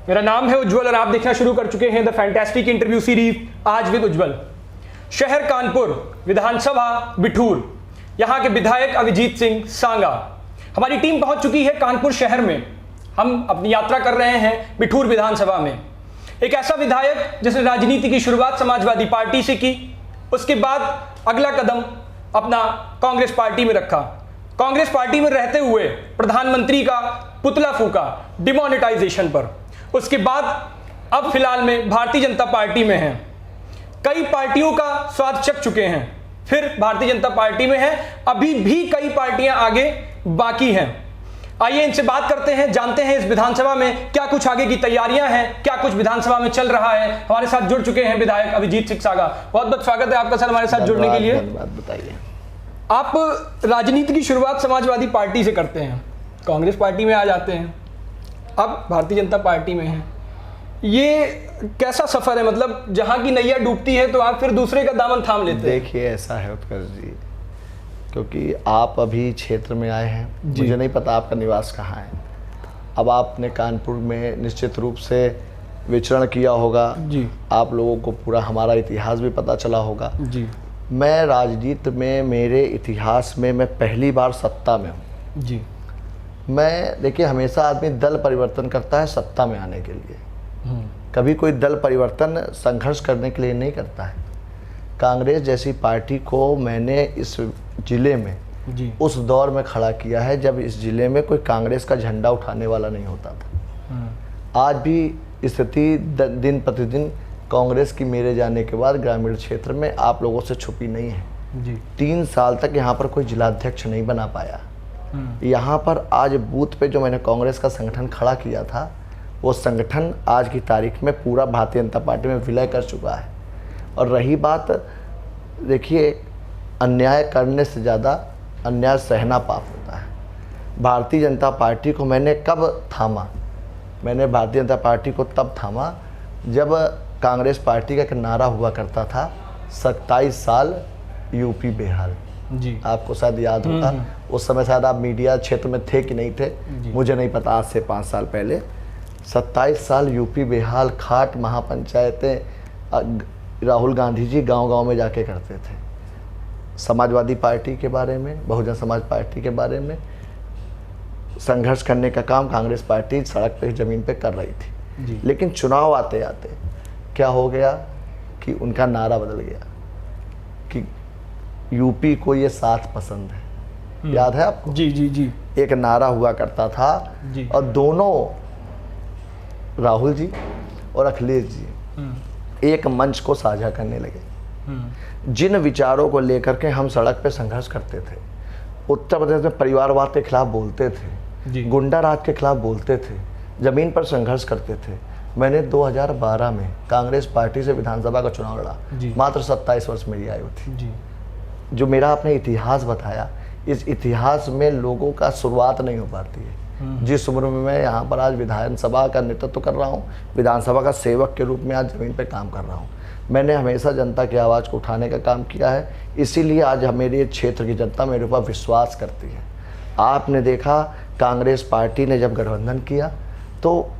मेरा नाम है उज्जवल और आप देखना शुरू कर चुके हैं द फैंटास्टिक इंटरव्यू सीरीज आज विद उज्जवल। शहर कानपुर, विधानसभा बिठूर, यहाँ के विधायक अभिजीत सिंह सांगा। हमारी टीम पहुंच चुकी है कानपुर शहर में। हम अपनी यात्रा कर रहे हैं बिठूर विधानसभा में। एक ऐसा विधायक जिसने राजनीति की शुरुआत समाजवादी पार्टी से की, उसके बाद अगला कदम अपना कांग्रेस पार्टी में रखा। कांग्रेस पार्टी में रहते हुए प्रधानमंत्री का पुतला फूका डिमोनेटाइजेशन पर। उसके बाद अब फिलहाल में भारतीय जनता पार्टी में हैं। कई पार्टियों का स्वाद चख चुके हैं, फिर भारतीय जनता पार्टी में हैं। अभी भी कई पार्टियां आगे बाकी हैं। आइए इनसे बात करते हैं, जानते हैं इस विधानसभा में क्या कुछ आगे की तैयारियां हैं, क्या कुछ विधानसभा में चल रहा है। हमारे साथ जुड़ चुके हैं विधायक अभिजीत सिंह सांगा। बहुत बहुत स्वागत है आपका सर हमारे साथ जुड़ने के लिए। बताइए, आप राजनीति की शुरुआत समाजवादी पार्टी से करते हैं, कांग्रेस पार्टी में आ जाते हैं, अब भारतीय जनता पार्टी में हैं। ये कैसा सफर है? मतलब जहां की नैया डूबती है तो आप फिर दूसरे का दामन थाम लेते हैं। देखिए ऐसा है उत्कर्ष जी, क्योंकि आप अभी क्षेत्र में आए हैं, मुझे नहीं पता आपका निवास कहाँ है। अब आपने कानपुर में निश्चित रूप से विचरण किया होगा जी, आप लोगों को पूरा हमारा इतिहास भी पता चला होगा जी मैं राजनीति में, मेरे इतिहास में मैं पहली बार सत्ता में हूँ जी। मैं देखिए, हमेशा आदमी दल परिवर्तन करता है सत्ता में आने के लिए, कभी कोई दल परिवर्तन संघर्ष करने के लिए नहीं करता है। कांग्रेस जैसी पार्टी को मैंने इस जिले में जी, उस दौर में खड़ा किया है जब इस जिले में कोई कांग्रेस का झंडा उठाने वाला नहीं होता था। आज भी स्थिति दिन प्रतिदिन कांग्रेस की मेरे जाने के बाद ग्रामीण क्षेत्र में आप लोगों से छुपी नहीं है। जी 3 साल तक यहाँ पर कोई जिलाध्यक्ष नहीं बना पाया। यहाँ पर आज बूथ पे जो मैंने कांग्रेस का संगठन खड़ा किया था, वो संगठन आज की तारीख में पूरा भारतीय जनता पार्टी में विलय कर चुका है। और रही बात, देखिए, अन्याय करने से ज़्यादा अन्याय सहना पाप होता है। भारतीय जनता पार्टी को मैंने कब थामा? मैंने भारतीय जनता पार्टी को तब थामा जब कांग्रेस पार्टी का एक नारा हुआ करता था, 27 साल यूपी बेहाल। जी, आपको शायद याद होगा, उस समय शायद आप मीडिया क्षेत्र में थे कि नहीं थे, मुझे नहीं पता। आज से 5 साल पहले 27 साल यूपी बेहाल, खाट महापंचायतें राहुल गांधी जी गांव-गांव में जाके करते थे। समाजवादी पार्टी के बारे में, बहुजन समाज पार्टी के बारे में संघर्ष करने का काम कांग्रेस पार्टी सड़क पे, ज़मीन पे कर रही थी। लेकिन चुनाव आते आते क्या हो गया कि उनका नारा बदल गया कि यूपी को ये साथ पसंद है। याद है आपको? जी जी जी। एक नारा हुआ करता था जी। और दोनों राहुल जी और अखिलेश जी एक मंच को साझा करने लगे। जिन विचारों को लेकर के हम सड़क पे संघर्ष करते थे, उत्तर प्रदेश में परिवारवाद के खिलाफ बोलते थे, गुंडा राज के खिलाफ बोलते थे, जमीन पर संघर्ष करते थे। मैंने 2012 में कांग्रेस पार्टी से विधानसभा का चुनाव लड़ा, मात्र 27 वर्ष मेरी आयु थी। जो मेरा आपने इतिहास बताया, इस इतिहास में लोगों का शुरुआत नहीं हो पाती है। जिस उम्र में मैं यहाँ पर आज विधानसभा का नेतृत्व कर रहा हूँ, विधानसभा का सेवक के रूप में आज ज़मीन पे काम कर रहा हूँ, मैंने हमेशा जनता की आवाज़ को उठाने का काम किया है। इसीलिए आज मेरे क्षेत्र की जनता मेरे ऊपर विश्वास करती है। आपने देखा कांग्रेस पार्टी ने जब गठबंधन किया तो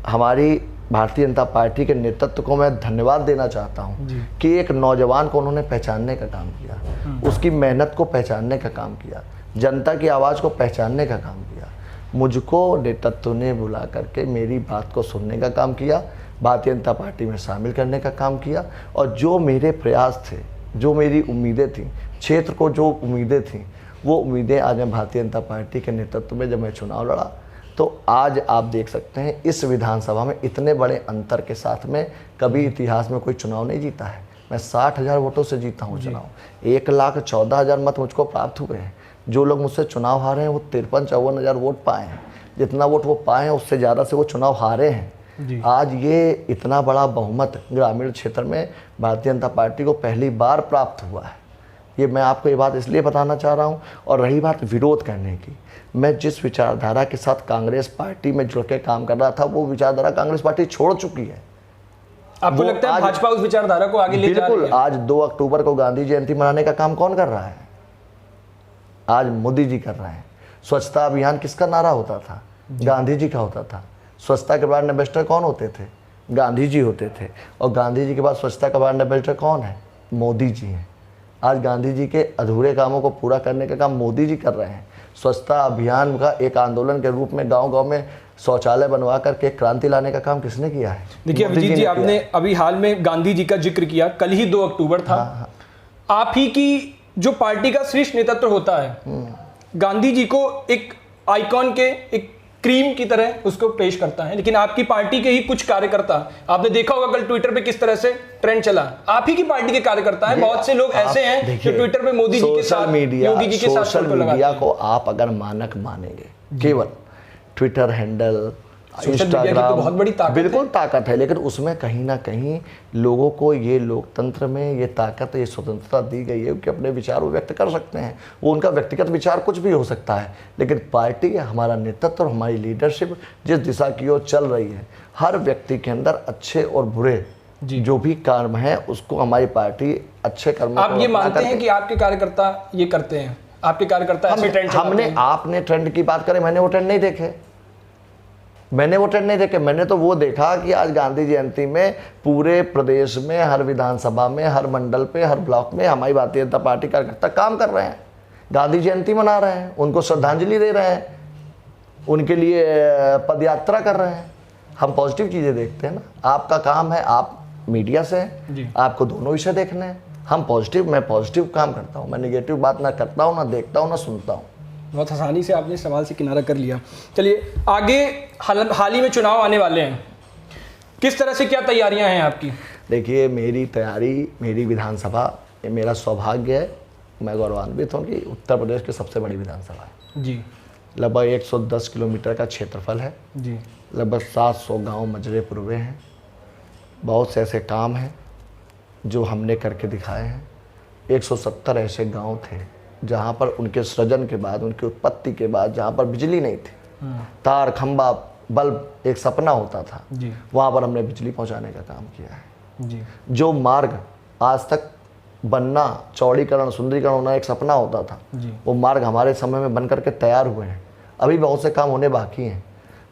हमारी भारतीय जनता पार्टी के नेतृत्व को मैं धन्यवाद देना चाहता हूं कि एक नौजवान को उन्होंने पहचानने का काम किया, उसकी मेहनत को पहचानने का काम किया, जनता की आवाज़ को पहचानने का काम किया। मुझको नेतृत्व ने बुला करके मेरी बात को सुनने का काम किया, भारतीय जनता पार्टी में शामिल करने का काम किया। और जो मेरे प्रयास थे, जो मेरी उम्मीदें थीं, क्षेत्र को जो उम्मीदें थीं, वो उम्मीदें आज मैं भारतीय जनता पार्टी के नेतृत्व में जब मैं चुनाव लड़ा तो आज आप देख सकते हैं इस विधानसभा में इतने बड़े अंतर के साथ में कभी इतिहास में कोई चुनाव नहीं जीता है। मैं 60,000 वोटों से जीता हूँ चुनाव। 1,14,000 मत मुझको प्राप्त हुए हैं। जो लोग मुझसे चुनाव हारे हैं वो 53-54 वोट पाए हैं। जितना वोट वो पाए हैं उससे ज़्यादा से वो चुनाव हारे हैं। आज ये इतना बड़ा बहुमत ग्रामीण क्षेत्र में भारतीय जनता पार्टी को पहली बार प्राप्त हुआ है। ये मैं आपको ये बात इसलिए बताना चाह रहा हूँ। और रही बात विरोध करने की, मैं जिस विचारधारा के साथ कांग्रेस पार्टी में जुड़ के काम कर रहा था, वो विचारधारा कांग्रेस पार्टी छोड़ चुकी है। आपको लगता है भाजपा उस विचारधारा को आगे ले जा रही है? बिल्कुल। आज 2 अक्टूबर को गांधी जयंती मनाने का काम कौन कर रहा है? आज मोदी जी कर रहे हैं। स्वच्छता अभियान किसका नारा होता था? गांधी जी का होता था। स्वच्छता के ब्रांड एम्बेसडर कौन होते थे? गांधी जी होते थे। और गांधी जी के बाद स्वच्छता का ब्रांड एम्बेसडर कौन है? मोदी जी हैं। आज गांधी जी के अधूरे कामों को पूरा करने का काम मोदी जी कर रहे हैं। स्वच्छता अभियान का एक आंदोलन के रूप में गांव-गांव में शौचालय बनवा करके क्रांति लाने का काम किसने किया है? देखिए अभिजीत जी, आपने अभी हाल में गांधी जी का जिक्र किया, कल ही 2 अक्टूबर था। आप ही की जो पार्टी का शीर्ष नेतृत्व होता है, गांधी जी को एक आइकॉन के, एक क्रीम की तरह उसको पेश करता है, लेकिन आपकी पार्टी के ही कुछ कार्यकर्ता, आपने देखा होगा कल ट्विटर पे किस तरह से ट्रेंड चला, आप ही की पार्टी के कार्यकर्ता हैं। बहुत से लोग ऐसे हैं जो ट्विटर पे मोदी जी के साथ, योगी जी के साथ सोशल मीडिया को आप अगर मानक मानेंगे, केवल ट्विटर हैंडल, इंस्टाग्राम, तो बहुत बड़ी ताकत बिल्कुल ताकत है, लेकिन उसमें कहीं ना कहीं लोगों को ये लोकतंत्र में ये ताकत, ये स्वतंत्रता दी गई है कि अपने विचार वो व्यक्त कर सकते हैं। वो उनका व्यक्तिगत विचार कुछ भी हो सकता है, लेकिन पार्टी, हमारा नेतृत्व और हमारी लीडरशिप जिस दिशा की ओर चल रही है, हर व्यक्ति के अंदर अच्छे और बुरे जो भी कर्म है उसको हमारी पार्टी अच्छे कर्म। आप ये मानते हैं कि आपके कार्यकर्ता ये करते हैं? आपके कार्यकर्ता ऐसे ट्रेंड हमने, आपने ट्रेंड की बात करें, मैंने वो ट्रेंड नहीं देखे। मैंने तो वो देखा कि आज गांधी जयंती में पूरे प्रदेश में, हर विधानसभा में, हर मंडल पे, हर ब्लॉक में हमारी भारतीय जनता पार्टी कार्यकर्ता काम कर रहे हैं, गांधी जयंती मना रहे हैं, उनको श्रद्धांजलि दे रहे हैं, उनके लिए पदयात्रा कर रहे हैं। हम पॉजिटिव चीज़ें देखते हैं ना। आपका काम है, आप मीडिया से हैं, आपको दोनों विषय देखने हैं। हम पॉजिटिव, मैं पॉजिटिव काम करता हूँ, मैं नेगेटिव बात ना करता हूँ, ना देखता हूँ, ना सुनता हूँ। बहुत आसानी से आपने सवाल से किनारा कर लिया। चलिए आगे, हाल ही में चुनाव आने वाले हैं, किस तरह से क्या तैयारियां हैं आपकी? देखिए, मेरी तैयारी, मेरी विधानसभा, ये मेरा सौभाग्य है, मैं गौरवान्वित हूँ कि उत्तर प्रदेश की सबसे बड़ी विधानसभा है जी। लगभग 110 किलोमीटर का क्षेत्रफल है जी। लगभग 700 गांव मजरे पूर्वे हैं। बहुत से ऐसे काम हैं जो हमने करके दिखाए हैं। 170 ऐसे गांव थे जहां पर उनके सृजन के बाद, उनकी उत्पत्ति के बाद, जहां पर बिजली नहीं थी, तार, खंबा, बल्ब एक सपना होता था, वहां पर हमने बिजली पहुंचाने का काम किया है। जी। जो मार्ग आज तक बनना, चौड़ीकरण, सुंदरीकरण होना एक सपना होता था, वो मार्ग हमारे समय में बन करके तैयार हुए हैं। अभी बहुत से काम होने बाकी हैं।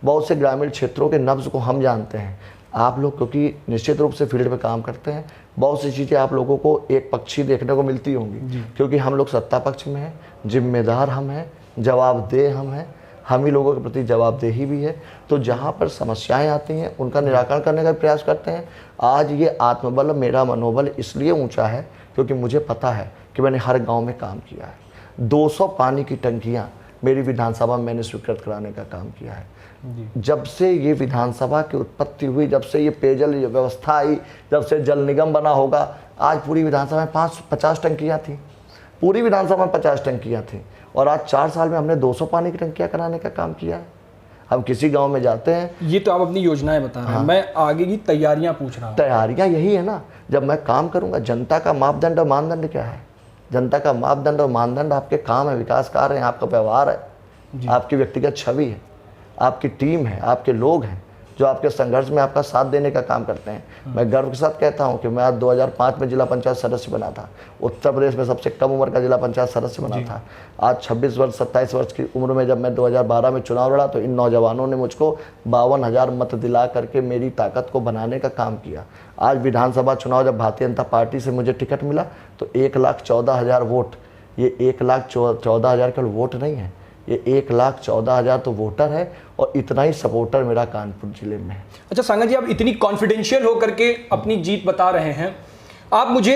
बहुत से ग्रामीण क्षेत्रों के नब्ज को हम जानते हैं। आप लोग क्योंकि निश्चित रूप से फील्ड पे काम करते हैं, बहुत सी चीज़ें आप लोगों को एक पक्षी देखने को मिलती होंगी, क्योंकि हम लोग सत्ता पक्ष में हैं, जिम्मेदार हम हैं, जवाबदेह हम हैं, हम ही लोगों के प्रति जवाबदेही भी है। तो जहाँ पर समस्याएं आती हैं उनका निराकरण करने का प्रयास करते हैं। आज ये आत्मबल, मेरा मनोबल इसलिए ऊंचा है क्योंकि मुझे पता है कि मैंने हर गांव में काम किया है। 200 पानी की टंकियां मेरी विधानसभा में मैंने स्वीकृत कराने का काम किया है। जब से ये विधानसभा की उत्पत्ति हुई, जब से ये पेयजल व्यवस्था आई, जब से जल निगम बना होगा, आज पूरी विधानसभा में 50 टंकियाँ थी, पूरी विधानसभा में 50 टंकियाँ थी, और आज 4 साल में हमने 200 पानी की टंकियाँ कराने का काम किया है। हम किसी गांव में जाते हैं, ये तो आप अपनी योजनाएं बता रहे हैं, मैं आगे की तैयारियां पूछ रहा हूँ। तैयारियां यही है ना, जब मैं काम करूंगा। जनता का मापदंड और मानदंड क्या है? जनता का मापदंड और मानदंड आपके काम है, विकास कार्य है, आपका व्यवहार है, आपकी व्यक्तिगत छवि है, आपकी टीम है, आपके लोग हैं जो आपके संघर्ष में आपका साथ देने का काम करते हैं। मैं गर्व के साथ कहता हूं कि मैं आज 2005 में जिला पंचायत सदस्य बना था, उत्तर प्रदेश में सबसे कम उम्र का जिला पंचायत सदस्य बना था। आज 26 वर्ष 27 वर्ष की उम्र में जब मैं 2012 में चुनाव लड़ा तो इन नौजवानों ने मुझको 52,000 मत दिला करके मेरी ताकत को बनाने का काम किया। आज विधानसभा चुनाव जब भारतीय जनता पार्टी से मुझे टिकट मिला तो 1,14,000 वोट, ये 1,14,000 केवल वोट नहीं है, ये 1,14,000 तो वोटर है, और इतना ही सपोर्टर मेरा कानपुर जिले में है। अच्छा सांगा जी, आप इतनी कॉन्फिडेंशियल होकर के अपनी जीत बता रहे हैं, आप मुझे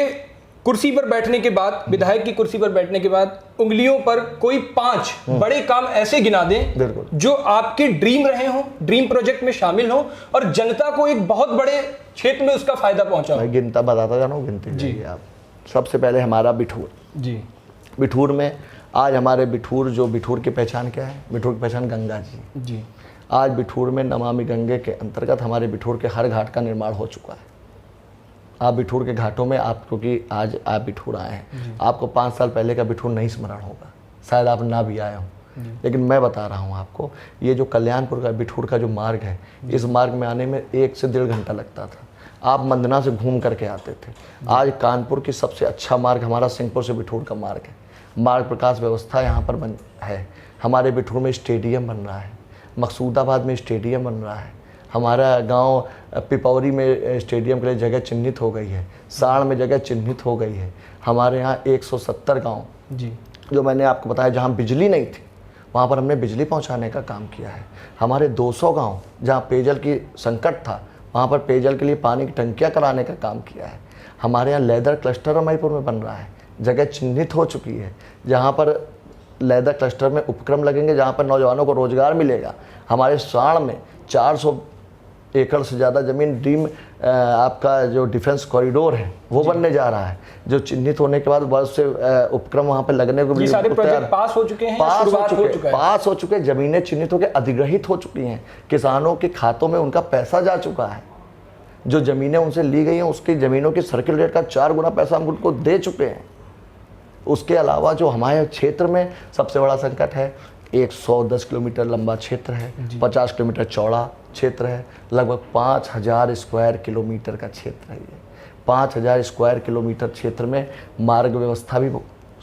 कुर्सी पर बैठने के बाद, विधायक की कुर्सी पर बैठने के बाद उंगलियों पर कोई 5 बड़े काम ऐसे गिना दें जो आपके ड्रीम रहे हों, ड्रीम प्रोजेक्ट में शामिल हों और जनता को एक बहुत बड़े क्षेत्र में उसका फायदा पहुंचा हो। मैं गिनता बताता जा रहा हूँ, गिनते जाइए आप। सबसे पहले हमारा बिठूर जी। बिठूर में आज हमारे बिठूर की पहचान क्या है? बिठूर की पहचान गंगा जी। आज बिठूर में नमामि गंगे के अंतर्गत हमारे बिठूर के हर घाट का निर्माण हो चुका है। आप बिठूर के घाटों में, आप क्योंकि आज आप बिठूर आए हैं, आपको 5 साल पहले का बिठूर नहीं स्मरण होगा, शायद आप ना भी आए हों, लेकिन मैं बता रहा हूँ आपको, ये जो कल्याणपुर का बिठूर का जो मार्ग है, इस मार्ग में आने में 1 से 1.5 घंटा लगता था। आप मंदना से घूम करके आते थे। आज कानपुर की सबसे अच्छा मार्ग हमारा सिंहपुर से बिठूर का मार्ग है। मार्ग प्रकाश व्यवस्था यहाँ पर है। हमारे बिठूर में स्टेडियम बन रहा है, मकसूदाबाद में स्टेडियम बन रहा है, हमारा गांव पिपौरी में स्टेडियम के लिए जगह चिन्हित हो गई है, साड़ में जगह चिन्हित हो गई है। हमारे यहाँ 170 गांव जी, जो मैंने आपको बताया जहाँ बिजली नहीं थी वहाँ पर हमने बिजली पहुँचाने का काम किया है। हमारे 200 गांव जहाँ पेयजल की संकट था वहाँ पर पेयजल के लिए पानी की टंकियाँ कराने का काम किया है। हमारे यहाँ लेदर क्लस्टर रमईपुर में बन रहा है, जगह चिन्हित हो चुकी है, जहाँ पर लेदर क्लस्टर में उपक्रम लगेंगे, जहाँ पर नौजवानों को रोजगार मिलेगा। हमारे साड़ में 400 एकड़ से ज़्यादा ज़मीन ड्रीम आपका जो डिफेंस कॉरिडोर है वो बनने जा रहा है, जो चिन्हित होने के बाद बहुत से उपक्रम वहाँ पे लगने को ये सारे प्रोजेक्ट पास हो चुके हैं, पास हो चुके, ज़मीनें चिन्हित होकर अधिग्रहित हो चुकी हैं, किसानों के खातों में उनका पैसा जा चुका है। जो ज़मीनें उनसे ली गई हैं उसकी ज़मीनों की सर्किल रेट का 4 गुना पैसा हम उनको दे चुके हैं। उसके अलावा जो हमारे क्षेत्र में सबसे बड़ा संकट है, 110 किलोमीटर लंबा क्षेत्र है, 50 किलोमीटर चौड़ा क्षेत्र है, लगभग 5000 स्क्वायर किलोमीटर का क्षेत्र है। ये 5000 स्क्वायर किलोमीटर क्षेत्र में मार्ग व्यवस्था भी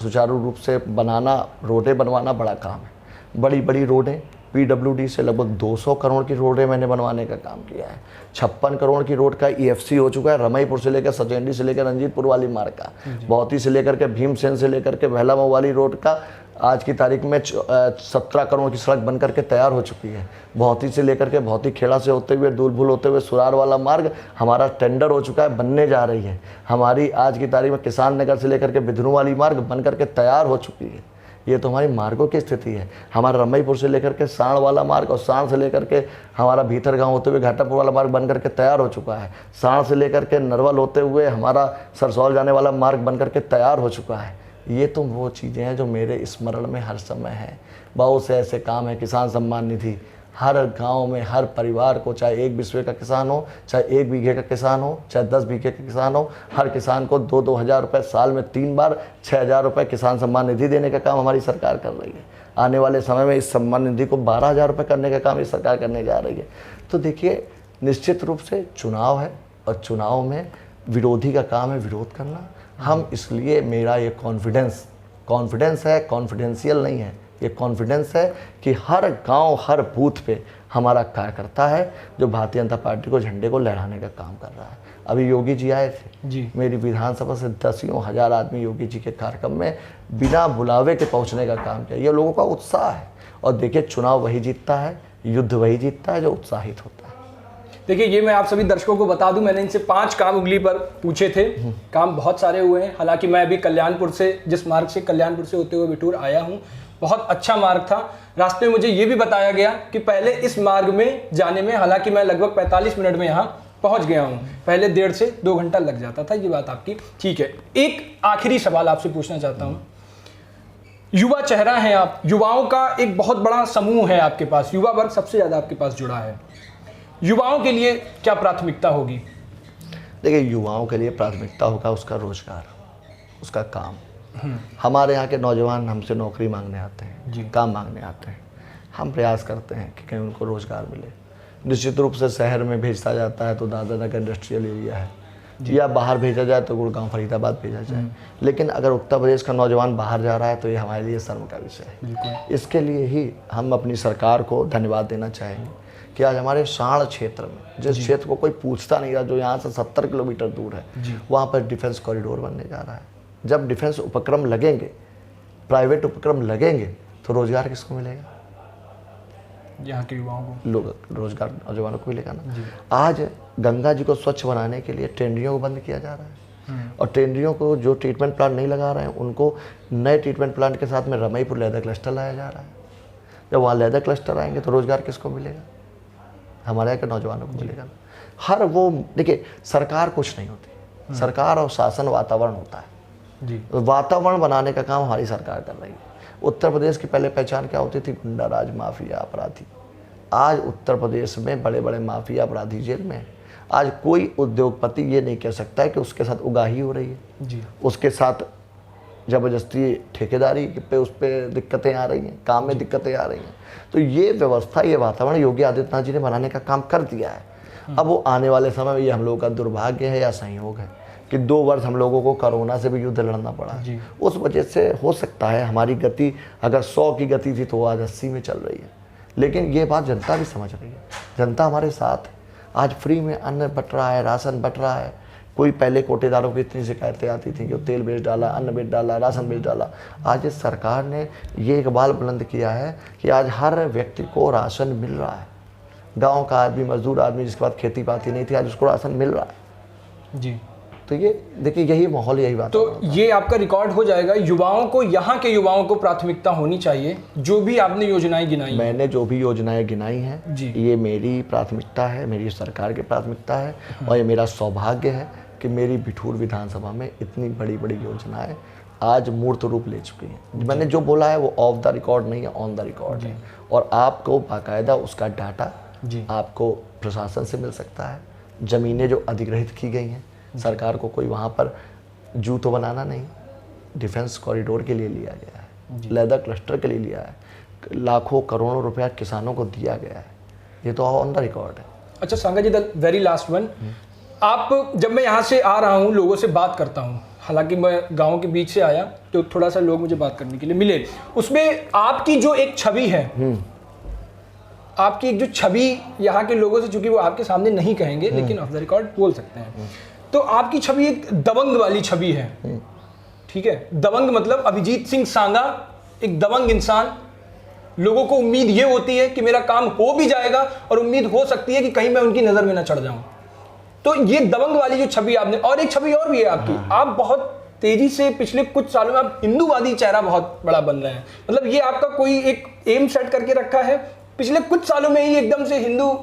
सुचारू रूप से बनाना, रोडें बनवाना बड़ा काम है। बड़ी बड़ी रोडें PWD से लगभग 200 करोड़ की रोडें मैंने बनवाने का काम किया है। 56 करोड़ की रोड का EFC हो चुका है, रमईपुर से लेकर सचेंडी से लेकर रंजीतपुर वाली मार्ग का, बहुती से लेकर के भीमसेन से लेकर के भैलामऊ वाली रोड का आज की तारीख में 17 करोड़ की सड़क बन करके तैयार हो चुकी है। बहुती से लेकर के बहुती खेड़ा से होते हुए दूलभुल होते हुए सुरार वाला मार्ग हमारा टेंडर हो चुका है, बनने जा रही है। हमारी आज की तारीख में किसान नगर से लेकर के बिधनू वाली मार्ग बन करके तैयार हो चुकी है। ये तो हमारी मार्गों की स्थिति है। हमारा रमईपुर से लेकर के साण वाला मार्ग और साण से लेकर के हमारा भीतर गांव होते हुए घाटापुर वाला मार्ग बन करके तैयार हो चुका है। साण से लेकर के नरवल होते हुए हमारा सरसौल जाने वाला मार्ग बन करके तैयार हो चुका है। ये तो वो चीज़ें हैं जो मेरे स्मरण में हर समय हैं। बहुत से ऐसे काम हैं, किसान सम्मान निधि हर गांव में हर परिवार को, चाहे 1 बिस्वे का किसान हो, चाहे 1 बीघे का किसान हो, चाहे 10 बीघे का किसान हो, हर किसान को 2-2 हज़ार रुपये साल में 3 बार 6,000 रुपये किसान सम्मान निधि देने का काम हमारी सरकार कर रही है। आने वाले समय में इस सम्मान निधि को 12,000 रुपये करने का काम इस सरकार करने जा रही है। तो देखिए, निश्चित रूप से चुनाव है और चुनाव में विरोधी का काम है विरोध करना। हम इसलिए, मेरा ये कॉन्फिडेंस है, कॉन्फिडेंशियल नहीं है, ये कॉन्फिडेंस है कि हर गांव हर बूथ पे हमारा कार्यकर्ता है जो भारतीय जनता पार्टी को झंडे को लहराने का काम कर रहा है। अभी योगी जी आए थे जी, मेरी विधानसभा से 10 हज़ार आदमी योगी जी के कार्यक्रम में बिना बुलावे के पहुंचने का काम किया। ये लोगों का उत्साह है। और देखिए, चुनाव वही जीतता है, युद्ध वही जीतता है जो उत्साहित होता है। देखिए, ये मैं आप सभी दर्शकों को बता दूं, मैंने इनसे 5 काम उंगली पर पूछे थे। काम बहुत सारे हुए हैं। हालांकि मैं अभी कल्याणपुर से, जिस मार्ग से कल्याणपुर से होते हुए बिठूर आया हूं, बहुत अच्छा मार्ग था। रास्ते में मुझे ये भी बताया गया कि पहले इस मार्ग में जाने में, हालांकि मैं लगभग 45 मिनट में यहाँ पहुँच गया हूँ, पहले 1.5 से 2 घंटा लग जाता था। ये बात आपकी ठीक है। एक आखिरी सवाल आपसे पूछना चाहता हूँ। युवा चेहरा हैं आप, युवाओं का एक बहुत बड़ा समूह है आपके पास, युवा वर्ग सबसे ज़्यादा आपके पास जुड़ा है। युवाओं के लिए क्या प्राथमिकता होगी? देखिए, युवाओं के लिए प्राथमिकता होगा उसका रोजगार, उसका काम। हमारे यहाँ के नौजवान हमसे नौकरी मांगने आते हैं, काम मांगने आते हैं। हम प्रयास करते हैं कि कहीं उनको रोजगार मिले। निश्चित रूप से शहर में भेजा जाता है तो दादरनगर इंडस्ट्रियल एरिया है, या बाहर भेजा जाए तो गुड़गांव फरीदाबाद भेजा जाए। लेकिन अगर उत्तर प्रदेश का नौजवान बाहर जा रहा है तो ये हमारे लिए शर्म का विषय है। इसके लिए ही हम अपनी सरकार को धन्यवाद देना चाहेंगे कि आज हमारे साण क्षेत्र में, जिस क्षेत्र को कोई पूछता नहीं रहा, जो यहाँ से 70 किलोमीटर दूर है, वहाँ पर डिफेंस कॉरिडोर बनने जा रहा है। जब डिफेंस उपक्रम लगेंगे, प्राइवेट उपक्रम लगेंगे, तो रोजगार किसको मिलेगा? यहाँ के युवाओं को रोजगार नौजवानों को मिलेगा ना। आज गंगा जी को स्वच्छ बनाने के लिए टेंडरियों को बंद किया जा रहा है, और टेंडरियों को जो ट्रीटमेंट प्लांट नहीं लगा रहे हैं उनको नए ट्रीटमेंट प्लांट के साथ में रमईपुर लेदर क्लस्टर लाया जा रहा है। जब वहाँ लेदर क्लस्टर आएंगे तो रोजगार किसको मिलेगा? हमारे यहाँ के नौजवानों को मिलेगा। हर वो, देखिए, सरकार कुछ नहीं होती, सरकार और शासन वातावरण होता है जी। वातावरण बनाने का काम हमारी सरकार कर रही है। उत्तर प्रदेश की पहले पहचान क्या होती थी? गुंडा राज, माफिया, अपराधी। आज उत्तर प्रदेश में बड़े बड़े माफिया अपराधी जेल में है। आज कोई उद्योगपति ये नहीं कह सकता है कि उसके साथ उगाही हो रही है जी, उसके साथ जबरदस्ती ठेकेदारी पे उस पर दिक्कतें आ रही हैं, काम में दिक्कतें आ रही हैं। तो ये व्यवस्था, ये वातावरण योगी आदित्यनाथ जी ने बनाने का काम कर दिया है। अब वो आने वाले समय में, ये हम लोगों का दुर्भाग्य है या संयोग है कि 2 वर्ष हम लोगों को कोरोना से भी युद्ध लड़ना पड़ा। उस वजह से हो सकता है हमारी गति अगर 100 की गति थी तो आज 80 में चल रही है। लेकिन ये बात जनता भी समझ रही है, जनता हमारे साथ है। आज फ्री में अन्न बट रहा है, राशन बट रहा है। कोई पहले कोटेदारों की इतनी शिकायतें आती थी कि तेल बेच डाला, अन्न बेच डाला, राशन बेच डाला। आज इस सरकार ने ये इकबाल बुलंद किया है कि आज हर व्यक्ति को राशन मिल रहा है। गांव का आदमी, मजदूर आदमी जिसके पास खेती पाती नहीं थी, आज उसको राशन मिल रहा है जी। तो ये देखिए, यही माहौल, यही बात। तो ये आपका रिकॉर्ड हो जाएगा। युवाओं को, यहाँ के युवाओं को प्राथमिकता होनी चाहिए। जो भी आपने योजनाएं गिनाई, मैंने जो भी योजनाएं गिनाई हैं जी, ये मेरी प्राथमिकता है, मेरी सरकार की प्राथमिकता है। और ये मेरा सौभाग्य है कि मेरी बिठूर विधानसभा में इतनी बड़ी बड़ी योजनाएं आज मूर्त रूप ले चुकी हैं। मैंने जो बोला है वो ऑफ द रिकॉर्ड नहीं है, ऑन द रिकॉर्ड है। और आपको बाकायदा उसका डाटा आपको प्रशासन से मिल सकता है। ज़मीनें जो अधिग्रहित की गई हैं, सरकार को कोई वहाँ पर जू तो बनाना नहीं, डिफेंस कॉरिडोर के लिए लिया गया है, लेदर क्लस्टर के लिए लिया है, लाखों करोड़ों रुपया किसानों को दिया गया है। ये तो ऑन द रिकॉर्ड है। अच्छा सांगा जी, द वेरी लास्ट वन, आप, जब मैं यहाँ से आ रहा हूँ, लोगों से बात करता हूँ, हालांकि मैं गांव के बीच से आया तो थोड़ा सा लोग मुझे बात करने के लिए मिले, उसमें आपकी जो एक छवि है, आपकी एक जो छवि यहाँ के लोगों से, चूंकि वो आपके सामने नहीं कहेंगे लेकिन ऑफ द रिकॉर्ड बोल सकते हैं, तो आपकी छवि एक दबंग वाली छवि है। ठीक है, दबंग मतलब अभिजीत सिंह सांगा एक दबंग इंसान। लोगों को उम्मीद ये होती है कि मेरा काम हो भी जाएगा और उम्मीद हो सकती है कि कहीं मैं उनकी नज़र में ना चढ़ जाऊं। तो ये दबंग वाली जो छवि आपने, और एक छवि और भी है आपकी, आप बहुत तेजी से पिछले कुछ सालों में आप हिंदूवादी चेहरा बहुत बड़ा बन रहे हैं। मतलब ये आपका कोई एक एम सेट करके रखा है, पिछले कुछ सालों में ही एकदम से हिंदू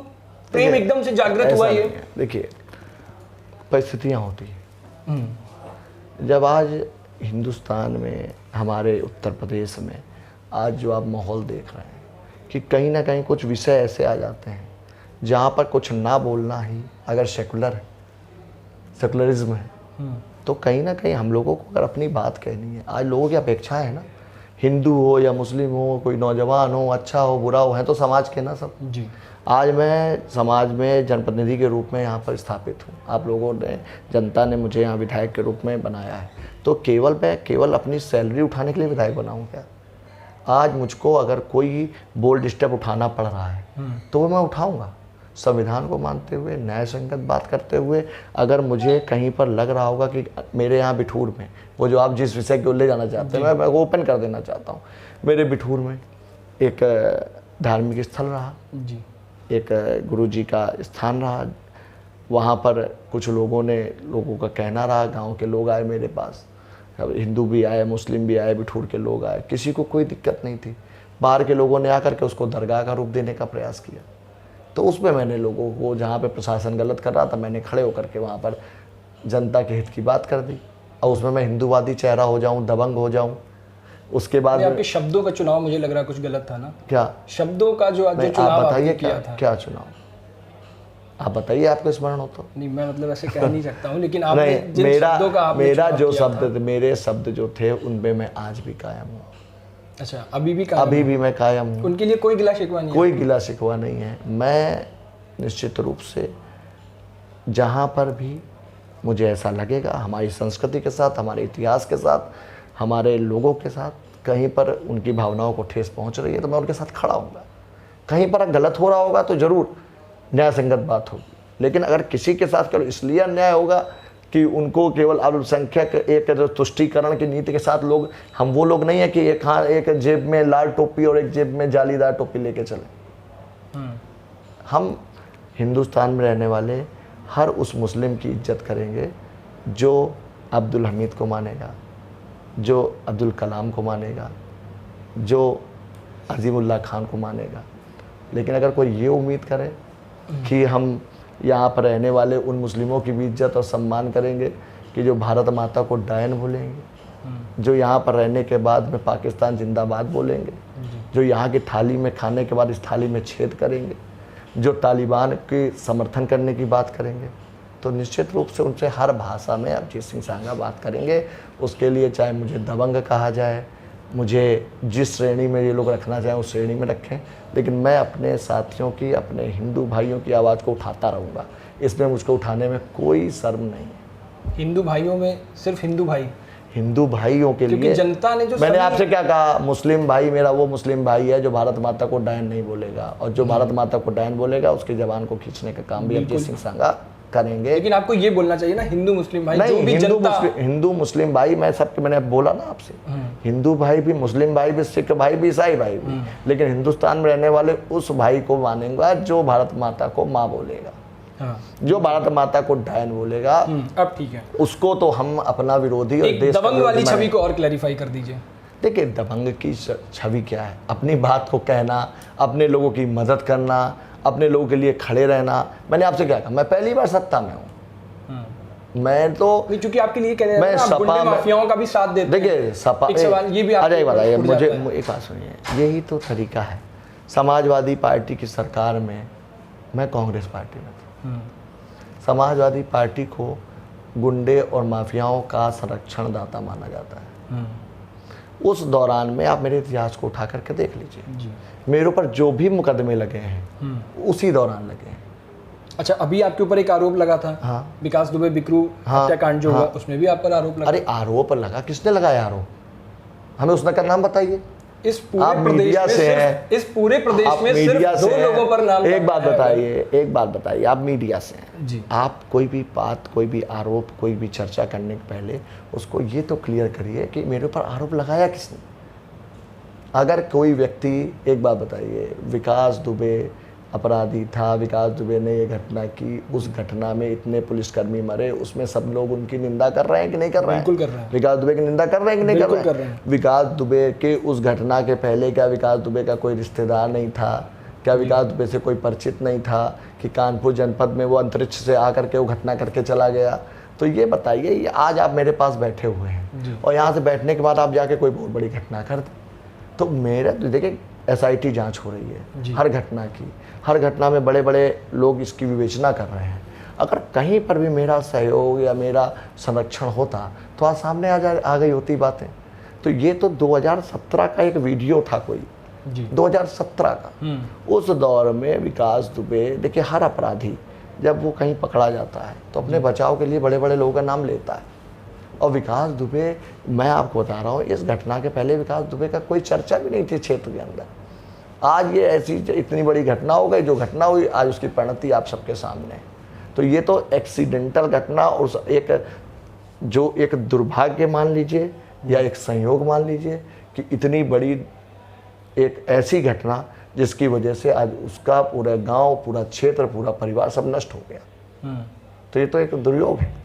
प्रेम एकदम से जागृत हुआ। ये देखिए, परिस्थितियाँ होती हैं। जब आज हिंदुस्तान में, हमारे उत्तर प्रदेश में आज जो आप माहौल देख रहे हैं कि कहीं ना कहीं कुछ विषय ऐसे आ जाते हैं जहाँ पर कुछ ना बोलना ही अगर सेकुलरिज्म है, तो कहीं ना कहीं हम लोगों को अगर अपनी बात कहनी है, आज लोगों की अपेक्षा है ना, हिंदू हो या मुस्लिम हो, कोई नौजवान हो, अच्छा हो बुरा हो, है तो समाज के ना सब जी। आज मैं समाज में जनप्रतिनिधि के रूप में यहाँ पर स्थापित हूँ। आप लोगों ने, जनता ने मुझे यहाँ विधायक के रूप में बनाया है, तो केवल अपनी सैलरी उठाने के लिए विधायक बनाऊँ क्या? आज मुझको अगर कोई बोल्ड स्टेप उठाना पड़ रहा है तो वो मैं उठाऊँगा, संविधान को मानते हुए, न्याय संगत बात करते हुए। अगर मुझे कहीं पर लग रहा होगा कि मेरे यहाँ बिठूर में, वो जो आप जिस विषय को ले जाना चाहते हैं, मैं ओपन कर देना चाहता हूँ। मेरे बिठूर में एक धार्मिक स्थल रहा जी, एक गुरु जी का स्थान रहा, वहाँ पर कुछ लोगों का कहना रहा, गांव के लोग आए मेरे पास, हिंदू भी आए, मुस्लिम भी आए, बिठूर के लोग आए, किसी को कोई दिक्कत नहीं थी। बाहर के लोगों ने आकर के उसको दरगाह का रूप देने का प्रयास किया, तो उसमें मैंने लोगों को, जहाँ पे प्रशासन गलत कर रहा था, मैंने खड़े होकर के वहाँ पर जनता के हित की बात कर दी। और उसमें मैं हिंदूवादी चेहरा हो जाऊँ, दबंग हो जाऊँ। उसके बाद आपके शब्दों का चुनाव मुझे लग रहा है कुछ गलत था ना? क्या शब्दों का जो चुनाव आप बताइए, किया था, क्या चुनाव? आप बताइए, आपको स्मरण हो तो। नहीं, मैं मतलब ऐसे कह नहीं सकता हूँ, लेकिन आपने जिन शब्दों का आपने मेरा चुनाव जो किया शब्द थे, मेरे शब्द जो थे, उनपे मैं आज भी कायम हूँ। अच्छा, अभी भी मैं कायम हूँ। उनके लिए कोई गिला शिकवा नहीं? कोई गिला शिकवा नहीं है। मैं निश्चित रूप से जहाँ पर भी मुझे ऐसा लगेगा, हमारी संस्कृति के साथ, हमारे इतिहास के साथ, हमारे लोगों के साथ, कहीं पर उनकी भावनाओं को ठेस पहुँच रही है तो मैं उनके साथ खड़ा हूँगा। कहीं पर गलत हो रहा होगा तो ज़रूर न्याय संगत बात होगी, लेकिन अगर किसी के साथ केवल इसलिए अन्याय होगा कि उनको केवल अल्पसंख्यक एक तुष्टीकरण की नीति के साथ लोग, हम वो लोग नहीं है कि एक जेब में लाल टोपी और एक जेब में जालीदार टोपी लेके चले। हम हिंदुस्तान में रहने वाले हर उस मुस्लिम की इज्जत करेंगे जो अब्दुल हमीद को मानेगा, जो अब्दुल कलाम को मानेगा, जो अजीमुल्लाह खान को मानेगा। लेकिन अगर कोई ये उम्मीद करे कि हम यहाँ पर रहने वाले उन मुस्लिमों की भी इज्जत और सम्मान करेंगे कि जो भारत माता को डायन बोलेंगे, जो यहाँ पर रहने के बाद में पाकिस्तान जिंदाबाद बोलेंगे, जो यहाँ की थाली में खाने के बाद इस थाली में छेद करेंगे, जो तालिबान के समर्थन करने की बात करेंगे, तो निश्चित रूप से उनसे हर भाषा में अभिजीत सिंह सांगा बात करेंगे। उसके लिए चाहे मुझे दबंग कहा जाए, मुझे जिस श्रेणी में ये लोग रखना चाहें उस श्रेणी में रखें, लेकिन मैं अपने साथियों की, अपने हिंदू भाइयों की आवाज़ को उठाता रहूँगा। इसमें मुझको उठाने में कोई शर्म नहीं है। हिंदू भाइयों में सिर्फ हिंदू भाई? हिंदू भाइयों के क्योंकि लिए जनता ने जो मैंने सभी- आपसे क्या कहा, मुस्लिम भाई मेरा वो मुस्लिम भाई है जो भारत माता को डायन नहीं बोलेगा, और जो भारत माता को डायन बोलेगा उसकी जबान को खींचने का काम भी अभिजीत सिंह सांगा करेंगे। लेकिन आपको ये बोलना चाहिए ना, हिंदू मुस्लिम भाई जो नहीं, भी जनता, हिंदू मुस्लिम भाई मैं सबके, मैंने बोला ना आपसे, हिंदू भाई भी, मुस्लिम भाई भी, सिख भाई भी, ईसाई भाई भी, लेकिन हिंदुस्तान में रहने वाले उस भाई को मानेगा जो भारत माता को माँ बोलेगा। हाँ, जो भारत माता को डायन बोलेगा अब ठीक है। उसको तो हम अपना विरोधी और एक देश का दबंग विरोधी वाली मानेंगे। छवि को और क्लैरिफाई कर दीजिए। देखिए, दबंग की छवि क्या है? अपनी बात को कहना, अपने लोगों की मदद करना, अपने लोगों के लिए खड़े रहना। मैंने आपसे क्या कहा, मैं पहली बार सत्ता में हूँ, मैं तो नहीं, चूंकि आपके लिए कह रहे मैं हैं ना, आप सपा गुंडे में- माफियाओं का भी साथ देते हैं। देखिए सपा, एक सवाल ये भी अरे आपको बताइए उड़ मुझे, जाता है। एक बात सुनिए, यही तो तरीका है। समाजवादी पार्टी की सरकार में मैं कांग्रेस पार्टी में था। समाजवादी पार्टी को गुंडे और माफियाओं का संरक्षणदाता माना जाता है। उस दौरान में आप मेरे इतिहास को उठा करके देख लीजिए, मेरे ऊपर जो भी मुकदमे लगे हैं उसी दौरान लगे हैं। अच्छा, अभी आपके ऊपर एक आरोप लगा था, हाँ। विकास दुबे बिकरू हत्याकांड जो हुआ, उसमें भी आप पर आरोप लगा। अरे आरोप लगा, किसने लगाया आरोप? हमें उसने का नाम बताइए। इस आप पूरे प्रदेश मीडिया में से सिर्फ- हैं। इस पूरे प्रदेश आप में सिर्फ मीडिया दो से लोगों पर नाम एक बात है। बताइए, एक बात बताइए, आप मीडिया से हैं जी। आप कोई भी बात, कोई भी आरोप, कोई भी चर्चा करने के पहले उसको ये तो क्लियर करिए कि मेरे ऊपर आरोप लगाया किसने। अगर कोई व्यक्ति, एक बात बताइए, विकास दुबे अपराधी था, विकास दुबे ने ये घटना की, उस घटना में इतने पुलिसकर्मी मरे, उसमें सब लोग उनकी निंदा कर रहे हैं कि नहीं कर रहे हैं? बिल्कुल कर रहे हैं। विकास दुबे की निंदा कर रहे हैं कि नहीं बिल्कुल कर कर रहे रहे हैं? विकास दुबे के उस घटना के पहले क्या विकास दुबे का कोई रिश्तेदार नहीं था? क्या विकास दुबे से कोई परिचित नहीं था कि कानपुर जनपद में वो अंतरिक्ष से आकर के वो घटना करके चला गया? तो ये बताइए, ये आज आप मेरे पास बैठे हुए हैं और यहाँ से बैठने के बाद आप जाके कोई बहुत बड़ी घटना कर दें। तो मेरा तो देखिए, SIT जांच हो रही है हर घटना की, हर घटना में बड़े बड़े लोग इसकी विवेचना कर रहे हैं। अगर कहीं पर भी मेरा सहयोग या मेरा संरक्षण होता तो आज सामने आ गई होती बातें। तो ये तो 2017 का एक वीडियो था, कोई 2017 का। उस दौर में विकास दुबे, देखिए हर अपराधी जब वो कहीं पकड़ा जाता है तो अपने बचाव के लिए बड़े बड़े लोगों का नाम लेता है। और विकास दुबे, मैं आपको बता रहा हूँ, इस घटना के पहले विकास दुबे का कोई चर्चा भी नहीं थी क्षेत्र के अंदर। आज ये ऐसी इतनी बड़ी घटना हो गई, जो घटना हुई आज उसकी परिणति आप सबके सामने है। तो ये तो एक्सीडेंटल घटना और एक दुर्भाग्य मान लीजिए या एक संयोग मान लीजिए कि इतनी बड़ी एक ऐसी घटना जिसकी वजह से आज उसका पूरा गांव, पूरा क्षेत्र, पूरा परिवार सब नष्ट हो गया। तो ये तो एक दुर्योग है।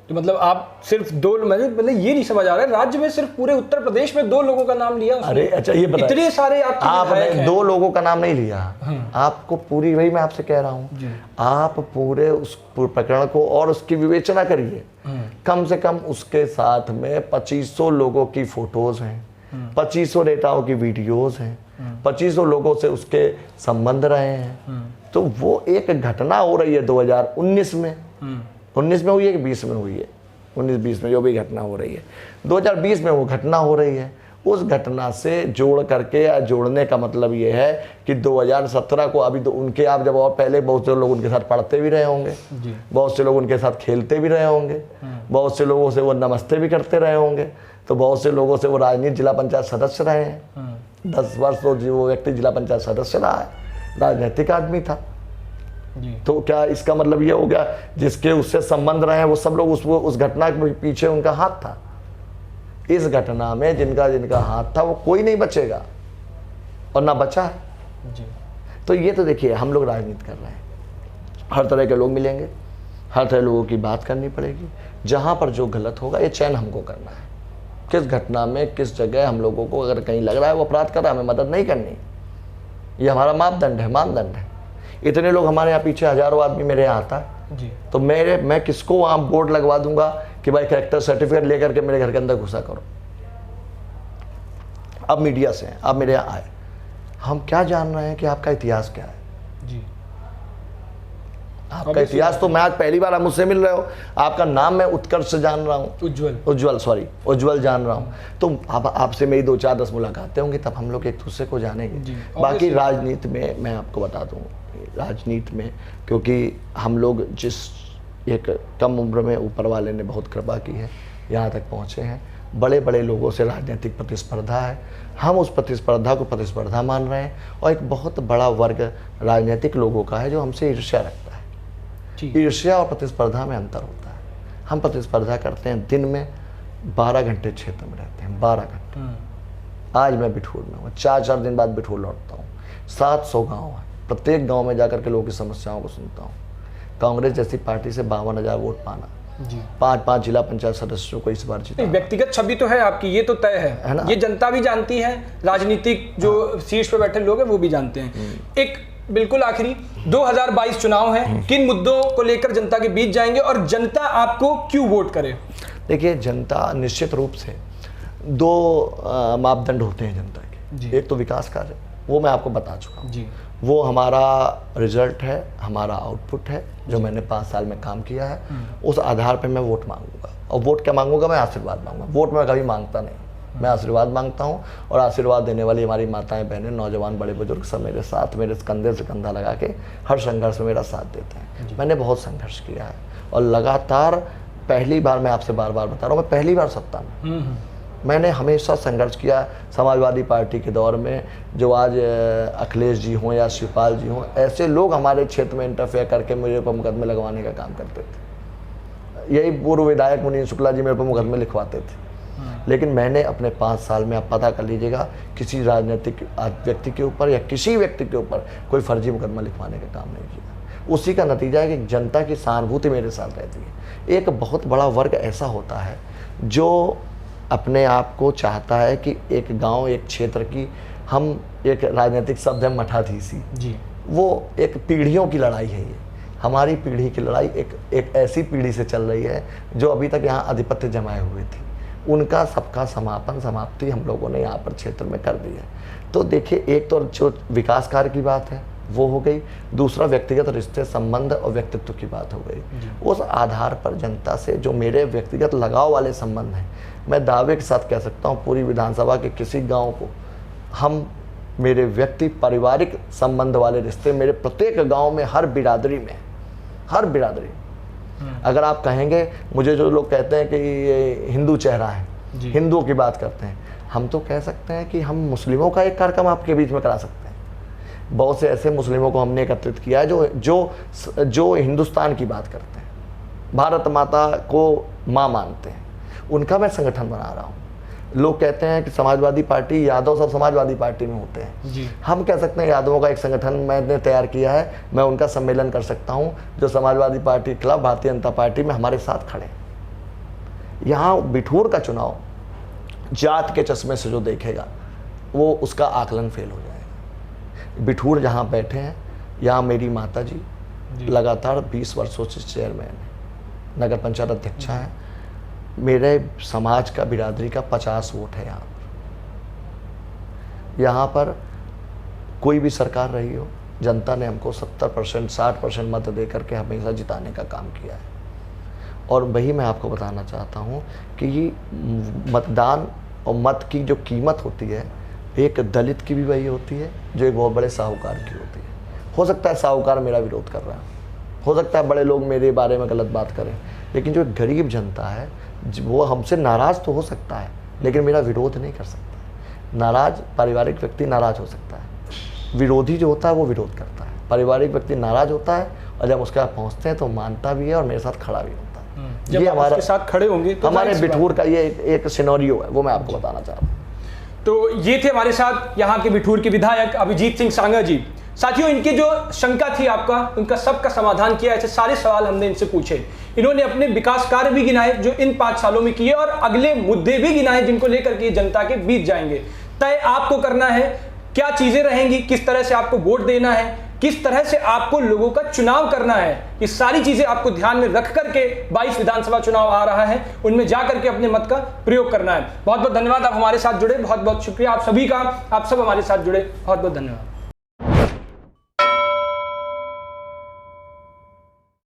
तो मतलब आप सिर्फ दो, मतलब ये नहीं समझ आ रहा है, राज्य में सिर्फ पूरे उत्तर प्रदेश में 2 लोगों का नाम लिया उसने। अरे अच्छा, ये बताइए, इतने सारे आपके विधायक आपने हैं। 2 लोगों का नाम नहीं लिया। आपको पूरी, वही मैं आपसे कह रहा हूँ, आप पूरे उस प्रकरण को और उसकी विवेचना करिए। कम से कम उसके साथ में 2500 लोगों की फोटोज हैं, 2500 नेताओं की वीडियोज हैं, 2500 लोगों से उसके संबंध रहे हैं। तो वो एक घटना हो रही है 2019 में, 19 में हुई है कि 20 में हुई है? 19-20 में जो भी घटना हो रही है, 2020 में वो घटना हो रही है। उस घटना से जोड़ करके, या जोड़ने का मतलब ये है कि 2017 को अभी तो उनके, आप जब और पहले बहुत से लोग उनके साथ पढ़ते भी रहे होंगे, बहुत से लोग उनके साथ खेलते भी रहे होंगे, बहुत से लोगों से वो नमस्ते भी करते रहे होंगे, तो बहुत से लोगों से वो राजनीति जिला पंचायत सदस्य रहे हैं। 10 वर्ष तो वो व्यक्ति जिला पंचायत सदस्य रहा है, राजनीतिक आदमी था। तो क्या इसका मतलब ये हो गया जिसके उससे संबंध रहे हैं वो सब लोग उस घटना के पीछे उनका हाथ था? इस घटना में जिनका हाथ था वो कोई नहीं बचेगा और ना बचा है। तो ये तो देखिए, हम लोग राजनीति कर रहे हैं, हर तरह के लोग मिलेंगे, हर तरह लोगों की बात करनी पड़ेगी। जहाँ पर जो गलत होगा ये चयन हमको करना है, किस घटना में किस जगह हम लोगों को अगर कहीं लग रहा है वो अपराध कर रहा है, हमें मदद नहीं करनी। ये हमारा मापदंड है, मानदंड है। इतने लोग हमारे यहाँ पीछे, हजारों आदमी मेरे यहाँ आता है, तो मैं किसको वहाँ बोर्ड लगवा दूंगा कि भाई कैरेक्टर सर्टिफिकेट लेकर के मेरे घर के अंदर घुसा करो? अब मीडिया से हैं, आप मेरे यहाँ आए, हम क्या जान रहे हैं कि आपका इतिहास क्या है? आपका इतिहास तो मैं आज पहली बार आप मुझसे मिल रहे हो, आपका नाम मैं उत्कर्ष से जान रहा हूँ, उज्जवल जान रहा हूँ। तो अब आपसे मेरी 2-4-10 मुलाकातें होंगी, तब हम लोग एक दूसरे को जानेंगे। बाकी राजनीति में मैं आपको बता दूँ, राजनीति में क्योंकि हम लोग जिस एक कम उम्र में ऊपर वाले ने बहुत कृपा की है, यहाँ तक पहुँचे हैं। बड़े बड़े लोगों से राजनीतिक प्रतिस्पर्धा है, हम उस प्रतिस्पर्धा को प्रतिस्पर्धा मान रहे हैं। और एक बहुत बड़ा वर्ग राजनीतिक लोगों का है जो हमसे ईर्ष्या रखता है। ईर्ष्या और प्रतिस्पर्धा में अंतर होता है। हम प्रतिस्पर्धा करते हैं, दिन में 12 घंटे क्षेत्र में रहते हैं, 12 घंटे। आज मैं बिठूर में हूँ, 4-4 दिन बाद बिठूर लौटता हूँ। 700 गाँव है, प्रत्येक गाँव में जाकर के लोगों की समस्याओं को सुनता हूँ। कांग्रेस जैसी पार्टी से 52,000 वोट पाना, 5 जिला पंचायत सदस्यों को इस बार जीता। व्यक्तिगत छवि तो है आपकी, ये तो तय है ना? ये जनता भी जानती है, राजनीतिक जो शीर्ष पे बैठे लोग हैं वो भी जानते हैं। एक बिल्कुल आखिरी, 2022 चुनाव है, किन मुद्दों को लेकर जनता के बीच जाएंगे और जनता आपको क्यों वोट करे? देखिए, जनता निश्चित रूप से 2 मापदंड होते हैं जनता के। एक तो विकास कार्य, वो मैं आपको बता चुका हूँ, वो हमारा रिजल्ट है, हमारा आउटपुट है जो मैंने 5 साल में काम किया है। उस आधार पर मैं वोट मांगूंगा। और वोट क्या मांगूंगा? मैं आशीर्वाद मांगूंगा। वोट मैं कभी मांगता नहीं, मैं आशीर्वाद मांगता हूँ। और आशीर्वाद देने वाली हमारी माताएं, बहनें, नौजवान, बड़े बुजुर्ग सब मेरे साथ, मेरे कंधे से कंधा लगा के हर संघर्ष में मेरा साथ देते हैं। मैंने बहुत संघर्ष किया है और लगातार, पहली बार मैं आपसे बार बार बता रहा हूँ, मैं पहली बार सत्ता में, मैंने हमेशा संघर्ष किया। समाजवादी पार्टी के दौर में जो आज अखिलेश जी हों या शिवपाल जी हों, ऐसे लोग हमारे क्षेत्र में इंटरफेयर करके मेरे ऊपर मुकदमे लगवाने का काम करते थे। यही पूर्व विधायक मुनीन शुक्ला जी मेरे ऊपर मुकदमे लिखवाते थे। लेकिन मैंने अपने 5 साल में, आप पता कर लीजिएगा, किसी राजनीतिक व्यक्ति के ऊपर या किसी व्यक्ति के ऊपर कोई फर्जी मुकदमा लिखवाने का काम नहीं किया। उसी का नतीजा है कि जनता की सहानुभूति मेरे साथ रहती है। एक बहुत बड़ा वर्ग ऐसा होता है जो अपने आप को चाहता है कि एक गांव, एक क्षेत्र की, हम एक राजनीतिक शब्द है मठाधीशी जी, वो एक पीढ़ियों की लड़ाई है। ये हमारी पीढ़ी की लड़ाई एक ऐसी पीढ़ी से चल रही है जो अभी तक यहाँ आधिपत्य जमाए हुए थी। उनका सबका समाप्ति हम लोगों ने यहाँ पर क्षेत्र में कर दी है। तो देखिए, एक तो जो विकास कार्य की बात है वो हो गई, दूसरा व्यक्तिगत रिश्ते, संबंध और व्यक्तित्व की बात हो गई। उस आधार पर जनता से जो मेरे व्यक्तिगत लगाव वाले संबंध हैं, मैं दावे के साथ कह सकता हूँ पूरी विधानसभा के किसी गांव को हम, मेरे व्यक्ति पारिवारिक संबंध वाले रिश्ते मेरे प्रत्येक गांव में, हर बिरादरी में, हर बिरादरी। अगर आप कहेंगे, मुझे जो लोग कहते हैं कि ये हिंदू चेहरा है, हिंदुओं की बात करते हैं, हम तो कह सकते हैं कि हम मुस्लिमों का एक कार्यक्रम आपके बीच में करा सकते हैं। बहुत से ऐसे मुस्लिमों को हमने एकत्रित किया है जो हिंदुस्तान की बात करते हैं, भारत माता को माँ मानते हैं, उनका मैं संगठन बना रहा हूँ। लोग कहते हैं कि समाजवादी पार्टी, यादव सब समाजवादी पार्टी में होते हैं। हम कह सकते हैं यादवों का एक संगठन मैंने तैयार किया है, मैं उनका सम्मेलन कर सकता हूँ जो समाजवादी पार्टी के खिलाफ भारतीय जनता पार्टी में हमारे साथ खड़े। यहाँ बिठूर का चुनाव जात के चश्मे से जो देखेगा वो उसका आकलन फेल हो जाएगा। बिठूर जहाँ बैठे हैं, यहाँ मेरी माता जी लगातार 20 वर्षों से चेयरमैन है, नगर पंचायत अध्यक्षा है। मेरे समाज का, बिरादरी का 50 वोट है यहाँ पर कोई भी सरकार रही हो, जनता ने हमको 70%, 60% मत दे करके हमेशा जिताने का काम किया है। और वही मैं आपको बताना चाहता हूँ कि मतदान और मत की जो कीमत होती है, एक दलित की भी वही होती है जो एक बहुत बड़े साहूकार की होती है। हो सकता है साहूकार मेरा विरोध कर रहा है, हो सकता है बड़े लोग मेरे बारे में गलत बात करें, लेकिन जो गरीब जनता है वो हमसे नाराज़ तो हो सकता है लेकिन मेरा विरोध नहीं कर सकता। नाराज़ पारिवारिक व्यक्ति नाराज़ हो सकता है, विरोधी जो होता है वो विरोध करता है। पारिवारिक व्यक्ति नाराज़ होता है और जब उसके पास पहुँचते हैं तो मानता भी है और मेरे साथ खड़ा भी होता है। ये हमारे साथ खड़े होंगे तो हमारे बिठूर का ये एक सिनेरियो है, वो मैं आपको बताना चाह रहा हूँ। तो ये थे हमारे साथ यहाँ के बिठूर के विधायक अभिजीत सिंह सांगा जी। साथियों, इनकी जो शंका थी आपका, उनका सबका समाधान किया। ऐसे सारे सवाल हमने इनसे पूछे। इन्होंने अपने विकास कार्य भी गिनाए जो इन 5 सालों में किए और अगले मुद्दे भी गिनाए जिनको लेकर के जनता के बीच जाएंगे। तय आपको करना है, क्या चीजें रहेंगी, किस तरह से आपको वोट देना है, किस तरह से आपको लोगों का चुनाव करना है, ये सारी चीजें आपको ध्यान में रख करके 22 विधानसभा चुनाव आ रहा है, उनमें जाकर के अपने मत का प्रयोग करना है। बहुत बहुत धन्यवाद, आप हमारे साथ जुड़े, बहुत बहुत शुक्रिया आप सभी का, आप सब हमारे साथ जुड़े, बहुत बहुत धन्यवाद।